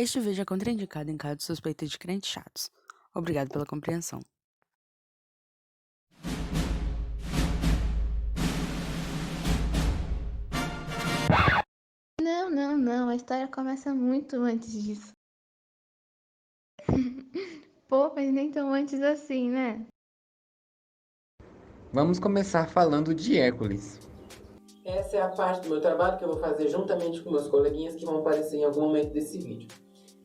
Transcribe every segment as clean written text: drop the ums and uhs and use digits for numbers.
Este vídeo é contraindicado em caso de suspeita de crentes chatos. Obrigado pela compreensão. Não, a história começa muito antes disso. Pô, mas nem tão antes assim, né? Vamos começar falando de Hércules. Essa é a parte do meu trabalho que eu vou fazer juntamente com meus coleguinhas que vão aparecer em algum momento desse vídeo.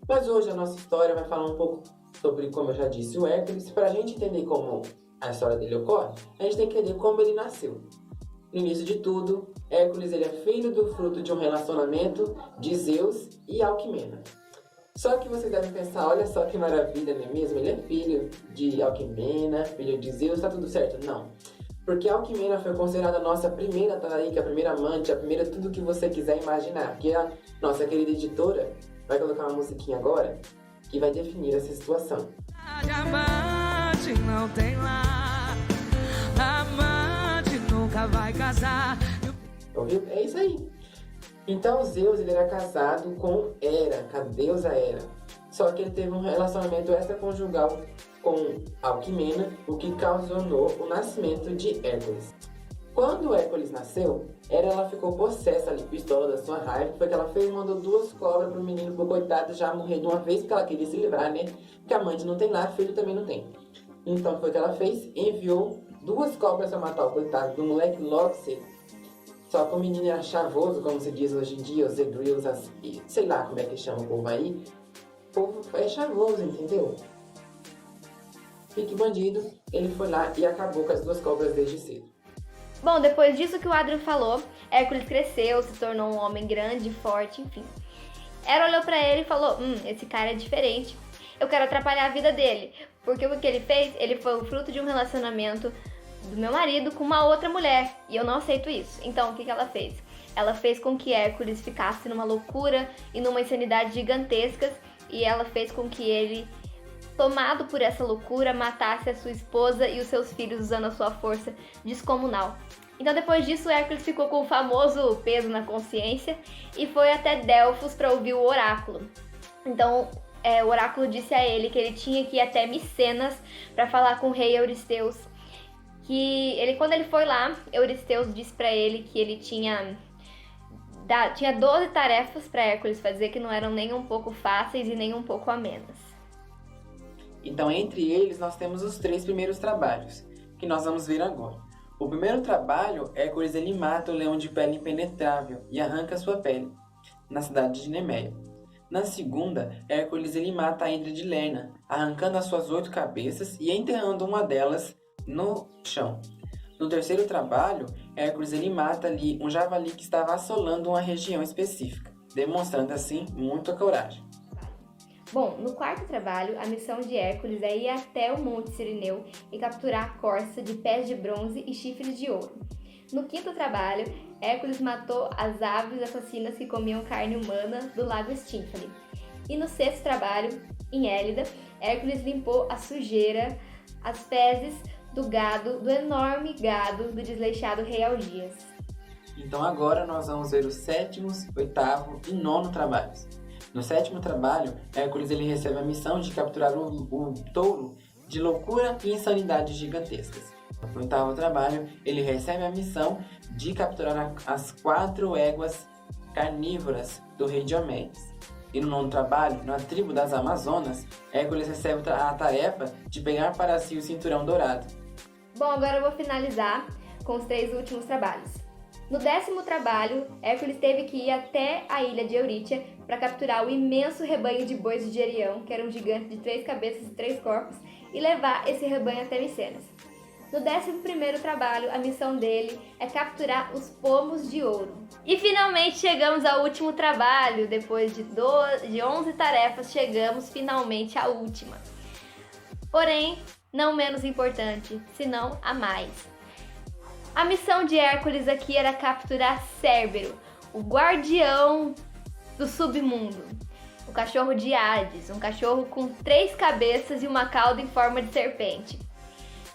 Mas hoje a nossa história vai falar um pouco sobre, como eu já disse, o Hércules. Para a gente entender como a história dele ocorre, a gente tem que entender como ele nasceu. No início de tudo, Hércules ele é filho do fruto de um relacionamento de Zeus e Alquimena. Só que vocês devem pensar, olha só que maravilha, não é mesmo? Ele é filho de Alquimena, filho de Zeus, tá tudo certo? Não. Porque a Alquimena foi considerada a nossa primeira talarica, a primeira amante, a primeira tudo que você quiser imaginar. Que a nossa querida editora vai colocar uma musiquinha agora que vai definir essa situação. Amante não tem lá, amante nunca vai casar. Ouviu? É isso aí. Então Zeus ele era casado com Hera, com a deusa Hera. Só que ele teve um relacionamento extraconjugal com Alquimena, o que ocasionou o nascimento de Hércules. Quando Hércules nasceu, Hera ela ficou possessa ali, pistola da sua raiva, foi que ela fez, mandou 2 cobras pro menino, pro coitado já morrer de uma vez, porque ela queria se livrar, né? Porque a mãe não tem lar, filho também não tem. Então foi o que ela fez, enviou 2 cobras para matar o coitado do moleque logo cedo. Só que o menino era chavoso, como se diz hoje em dia, os egrills, sei lá como é que chama o povo aí. O povo é chavoso, entendeu? Pique bandido, ele foi lá e acabou com as 2 cobras desde cedo. Bom, depois disso que o Adrien falou, Hércules cresceu, se tornou um homem grande, forte, enfim. Hera olhou pra ele e falou, esse cara é diferente, eu quero atrapalhar a vida dele. Porque o que ele fez? Ele foi o fruto de um relacionamento do meu marido com uma outra mulher, e eu não aceito isso. Então, o que ela fez? Ela fez com que Hércules ficasse numa loucura e numa insanidade gigantescas, e ela fez com que ele, tomado por essa loucura, matasse a sua esposa e os seus filhos usando a sua força descomunal. Então depois disso, Hércules ficou com o famoso peso na consciência e foi até Delfos para ouvir o oráculo. Então o oráculo disse a ele que ele tinha que ir até Micenas para falar com o rei Euristeus. Quando ele foi lá, Euristeus disse para ele que ele tinha 12 tarefas para Hércules fazer que não eram nem um pouco fáceis e nem um pouco amenas. Então, entre eles, nós temos os 3 primeiros trabalhos, que nós vamos ver agora. O primeiro trabalho, Hércules ele mata o leão de pele impenetrável e arranca sua pele, na cidade de Nemeia. Na segunda, Hércules ele mata a Hidra de Lerna, arrancando as suas 8 cabeças e enterrando uma delas no chão. No terceiro trabalho, Hércules ele mata ali um javali que estava assolando uma região específica, demonstrando assim muita coragem. Bom, no quarto trabalho, a missão de Hércules é ir até o Monte Cirineu e capturar a corça de pés de bronze e chifres de ouro. No quinto trabalho, Hércules matou as aves assassinas que comiam carne humana do lago Stínfale. E no sexto trabalho, em Élida, Hércules limpou a sujeira, as fezes do gado, do enorme gado do desleixado rei Algias. Então agora nós vamos ver os 7º, 8º e 9º trabalhos. No 7º trabalho, Hércules ele recebe a missão de capturar o touro de loucura e insanidade gigantescas. No 8º trabalho, ele recebe a missão de capturar as 4 éguas carnívoras do rei Diomedes. E no 9º trabalho, na tribo das Amazonas, Hércules recebe a tarefa de pegar para si o cinturão dourado. Bom, agora eu vou finalizar com os 3 últimos trabalhos. No 10º trabalho, Hércules teve que ir até a ilha de Eurítia para capturar o imenso rebanho de bois de Gerião, que era um gigante de 3 cabeças e 3 corpos, e levar esse rebanho até Micenas. No 11º trabalho, a missão dele é capturar os pomos de ouro. E finalmente chegamos ao último trabalho. Depois de 11 tarefas, chegamos finalmente à última. Porém, não menos importante, senão a mais. A missão de Hércules aqui era capturar Cérbero, o guardião do submundo. O cachorro de Hades, um cachorro com 3 cabeças e uma cauda em forma de serpente.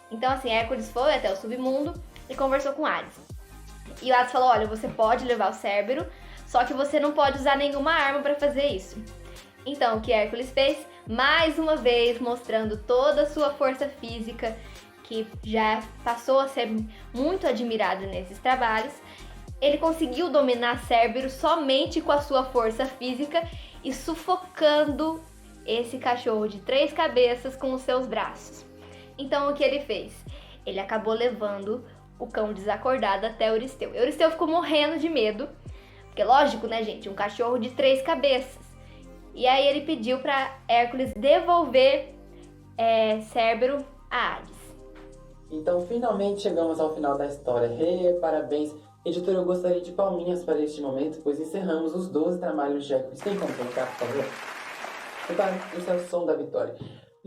Então assim, Hércules foi até o submundo e conversou com Hades. E o Hades falou, olha, você pode levar o Cérbero, só que você não pode usar nenhuma arma para fazer isso. Então, o que Hércules fez? Mais uma vez mostrando toda a sua força física, que já passou a ser muito admirado nesses trabalhos. Ele conseguiu dominar Cérbero somente com a sua força física e sufocando esse cachorro de 3 cabeças com os seus braços. Então, o que ele fez? Ele acabou levando o cão desacordado até Euristeu. Euristeu ficou morrendo de medo, porque lógico, né, gente? Um cachorro de 3 cabeças. E aí ele pediu para Hércules devolver Cérbero a Hades. Então, finalmente chegamos ao final da história. Parabéns! Editor, eu gostaria de palminhas para este momento, pois encerramos os 12 trabalhos de Hércules. Tem como colocar, por favor? Esse é o som da vitória.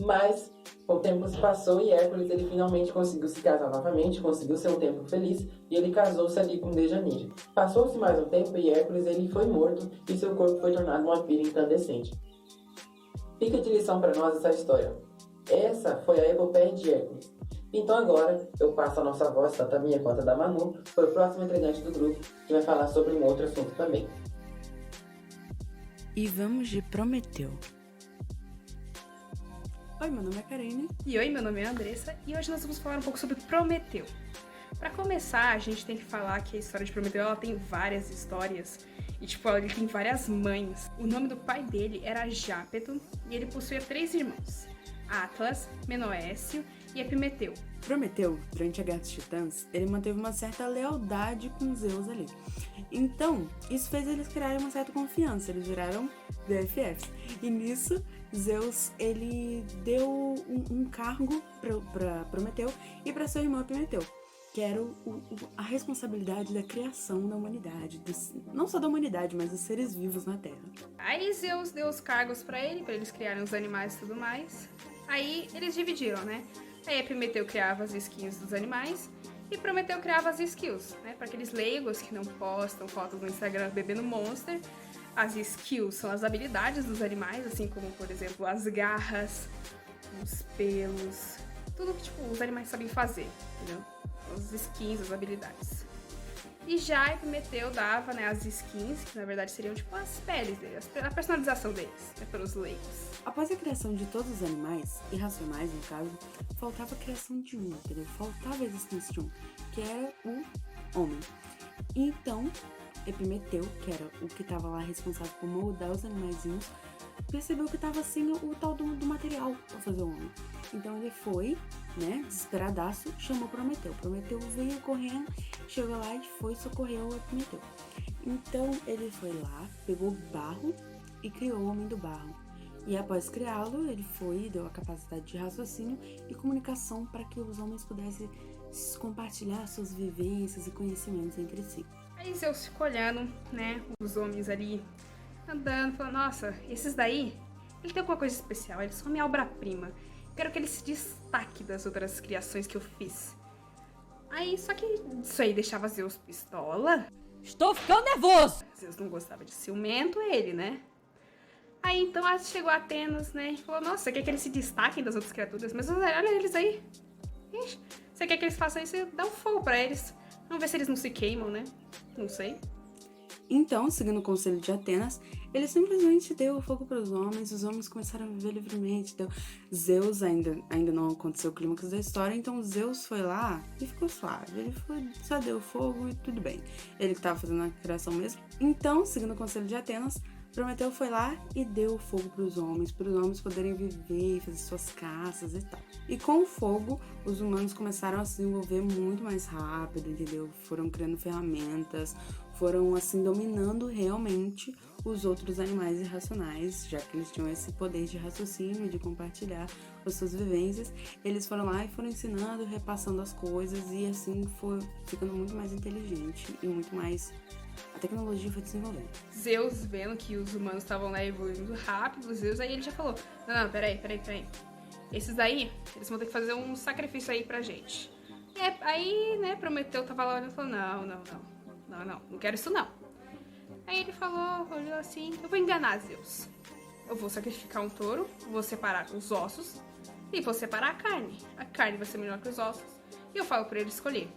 Mas o tempo se passou e Hércules ele finalmente conseguiu se casar novamente, conseguiu ser um tempo feliz e ele casou-se ali com Deianira. Passou-se mais um tempo e Hércules ele foi morto e seu corpo foi tornado uma pira incandescente. Fica de lição para nós essa história. Essa foi a epopeia de Hércules. Então agora eu passo a nossa voz, tanto a minha quanto a da Manu, para o próximo integrante do grupo, que vai falar sobre um outro assunto também. E vamos de Prometeu. Oi, meu nome é Karine. E oi, meu nome é Andressa e hoje nós vamos falar um pouco sobre Prometeu. Para começar, a gente tem que falar que a história de Prometeu ela tem várias histórias e ele tem várias mães. O nome do pai dele era Jápeto e ele possuía 3 irmãos: Atlas, Menoécio e Epimeteu. Prometeu, durante a Guerra dos Titãs, ele manteve uma certa lealdade com Zeus ali. Então, isso fez eles criarem uma certa confiança, eles viraram BFFs. E nisso, Zeus, ele deu um cargo para Prometeu e para seu irmão Epimeteu, que era a responsabilidade da criação da humanidade, não só da humanidade, mas dos seres vivos na Terra. Aí Zeus deu os cargos para eles criarem os animais e tudo mais. Aí eles dividiram, né? Aí Epimeteu criava as skins dos animais e Prometeu criava as skills, né? Para aqueles leigos que não postam fotos no Instagram bebendo Monster. As skills são as habilidades dos animais, assim como, por exemplo, as garras, os pelos, tudo que os animais sabem fazer, entendeu? As skins, as habilidades. E já Epimeteu dava, né, as skins, que na verdade seriam as peles deles, a personalização deles, né, pelos leigos. Após a criação de todos os animais, irracionais no caso, faltava a criação de um, entendeu? Faltava a existência de um, que era o homem. Então, Epimeteu, que era o que estava lá responsável por moldar os animaizinhos, percebeu que estava sem o tal do material para fazer o homem. Então ele foi, né, desesperadaço, chamou Prometeu. Prometeu veio correndo, chegou lá e foi socorrer o Epimeteu. Então ele foi lá, pegou barro e criou o homem do barro. E após criá-lo, ele foi e deu a capacidade de raciocínio e comunicação para que os homens pudessem compartilhar suas vivências e conhecimentos entre si. Aí Zeus ficou olhando, né, os homens ali, andando, falando, nossa, esses daí, ele tem alguma coisa especial, eles são minha obra-prima. Quero que ele se destaque das outras criações que eu fiz. Aí, só que isso aí deixava Zeus pistola. Estou ficando nervoso! Zeus não gostava de ciumento, ele, né? Aí, então, chegou Atenas, né, e falou, nossa, você quer que eles se destaquem das outras criaturas? Mas olha eles aí. Ixi, você quer que eles façam isso? Dá um fogo pra eles. Vamos ver se eles não se queimam, né? Não sei. Então, seguindo o conselho de Atenas, ele simplesmente deu o fogo para os homens começaram a viver livremente. Então, Zeus ainda não aconteceu o clímax da história, então Zeus foi lá e ficou suave. Ele só deu fogo e tudo bem. Ele que estava fazendo a criação mesmo. Então, seguindo o conselho de Atenas, Prometeu foi lá e deu fogo para os homens poderem viver e fazer suas caças e tal. E com o fogo, os humanos começaram a se desenvolver muito mais rápido, entendeu? Foram criando ferramentas, foram assim dominando realmente os outros animais irracionais, já que eles tinham esse poder de raciocínio, de compartilhar as suas vivências. Eles foram lá e foram ensinando, repassando as coisas e assim foi ficando muito mais inteligente e muito mais... A tecnologia foi desenvolvendo. Zeus, vendo que os humanos estavam lá evoluindo rápido, Zeus aí ele já falou, não, peraí. Esses aí, eles vão ter que fazer um sacrifício aí pra gente. E aí, né, Prometeu tava lá olhando e falou, não quero isso não. Aí ele falou, olhou assim, eu vou enganar Zeus. Eu vou sacrificar um touro, vou separar os ossos e vou separar a carne. A carne vai ser melhor que os ossos. E eu falo pra ele escolher.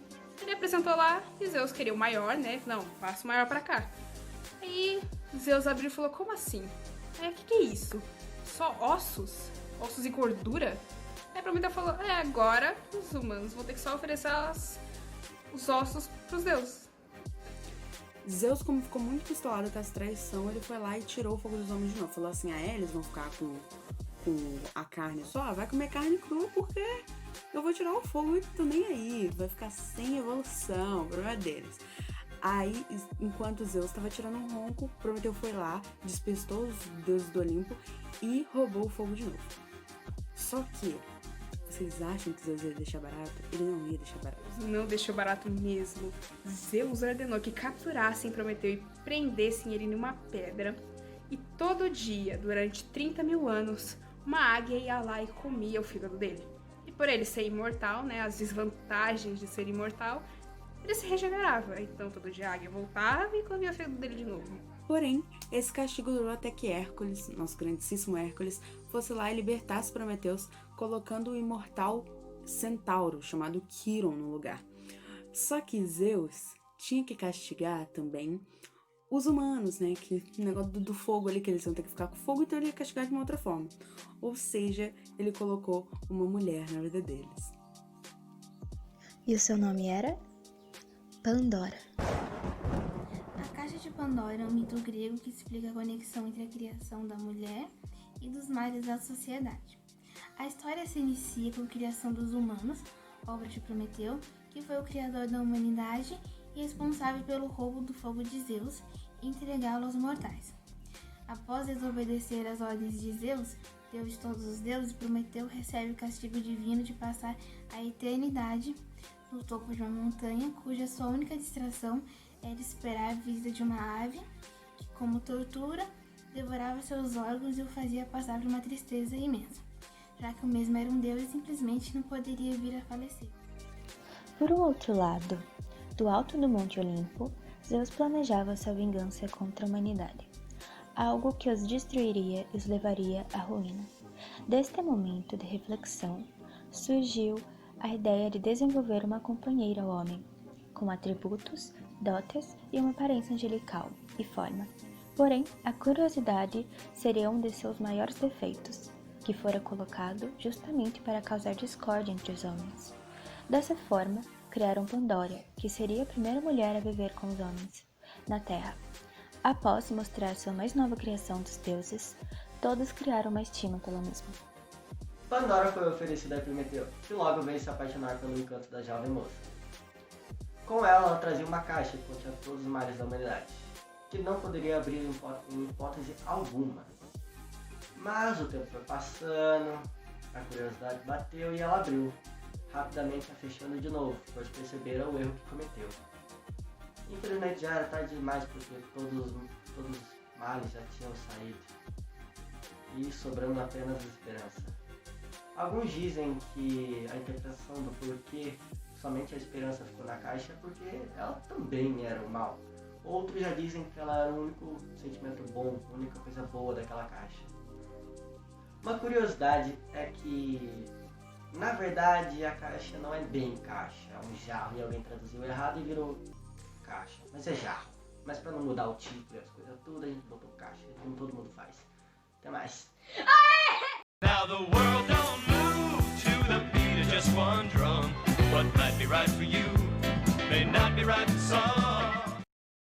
Ele apresentou lá e Zeus queria o maior, né? Não, faça o maior pra cá. Aí Zeus abriu e falou, como assim? Aí, o que é isso? Só ossos? Ossos e gordura? Aí Prometeu falou, agora os humanos vão ter que só oferecer os ossos pros deuses. Zeus, como ficou muito pistolado com essa traição, ele foi lá e tirou o fogo dos homens de novo. Falou assim, eles vão ficar com a carne só? Vai comer carne crua porque eu vou tirar o fogo e tô nem aí. Vai ficar sem evolução, o problema é deles. Aí, enquanto Zeus estava tirando um ronco, Prometeu foi lá, despistou os deuses do Olimpo e roubou o fogo de novo. Só que, vocês acham que Zeus ia deixar barato? Ele não ia deixar barato. Não deixou barato mesmo. Zeus ordenou que capturassem Prometeu e prendessem ele numa pedra. E todo dia, durante 30 mil anos, uma águia ia lá e comia o fígado dele. E por ele ser imortal, né, as desvantagens de ser imortal, ele se regenerava. Então todo dia a águia voltava e comia o fígado dele de novo. Porém, esse castigo durou até que Hércules, nosso grandíssimo Hércules, fosse lá e libertasse Prometeus, colocando o imortal centauro, chamado Quiron, no lugar. Só que Zeus tinha que castigar também os humanos, né? Que o negócio do fogo ali, que eles iam ter que ficar com fogo, então ele ia castigar de uma outra forma. Ou seja, ele colocou uma mulher na vida deles. E o seu nome era? Pandora. A Caixa de Pandora é um mito grego que explica a conexão entre a criação da mulher e dos males da sociedade. A história se inicia com a criação dos humanos, obra de Prometeu, que foi o criador da humanidade e responsável pelo roubo do fogo de Zeus e entregá-lo aos mortais. Após desobedecer às ordens de Zeus, Deus de todos os deuses, Prometeu recebe o castigo divino de passar a eternidade no topo de uma montanha, cuja sua única distração era esperar a visita de uma ave que, como tortura, devorava seus órgãos e o fazia passar por uma tristeza imensa, já que o mesmo era um deus e simplesmente não poderia vir a falecer. Por um outro lado, do alto do Monte Olimpo, Zeus planejava sua vingança contra a humanidade, algo que os destruiria e os levaria à ruína. Deste momento de reflexão, surgiu a ideia de desenvolver uma companheira ao homem, com atributos, dotes e uma aparência angelical e forma. Porém, a curiosidade seria um de seus maiores defeitos, que fora colocado justamente para causar discórdia entre os homens. Dessa forma, criaram Pandora, que seria a primeira mulher a viver com os homens na Terra. Após mostrar sua mais nova criação dos deuses, todos criaram uma estima pela mesma. Pandora foi oferecida a Prometeu, que logo veio se apaixonar pelo encanto da jovem moça. Com ela trazia uma caixa que continha todos os males da humanidade, que não poderia abrir em hipótese alguma. Mas o tempo foi passando, a curiosidade bateu e ela abriu, rapidamente a fechando de novo, pois perceberam o erro que cometeu. Infelizmente já era tarde demais, porque todos os males já tinham saído, e sobrando apenas a esperança. Alguns dizem que a interpretação do porquê somente a esperança ficou na caixa é porque ela também era o mal. Outros já dizem que ela era o único sentimento bom, a única coisa boa daquela caixa. Uma curiosidade é que, na verdade, a caixa não é bem caixa, é um jarro, e alguém traduziu errado e virou caixa, mas é jarro. Mas para não mudar o título e as coisas tudo, a gente botou caixa, como todo mundo faz. Até mais. Now the world don't move to the beat of just one drum. What might be right for you may not be right for some.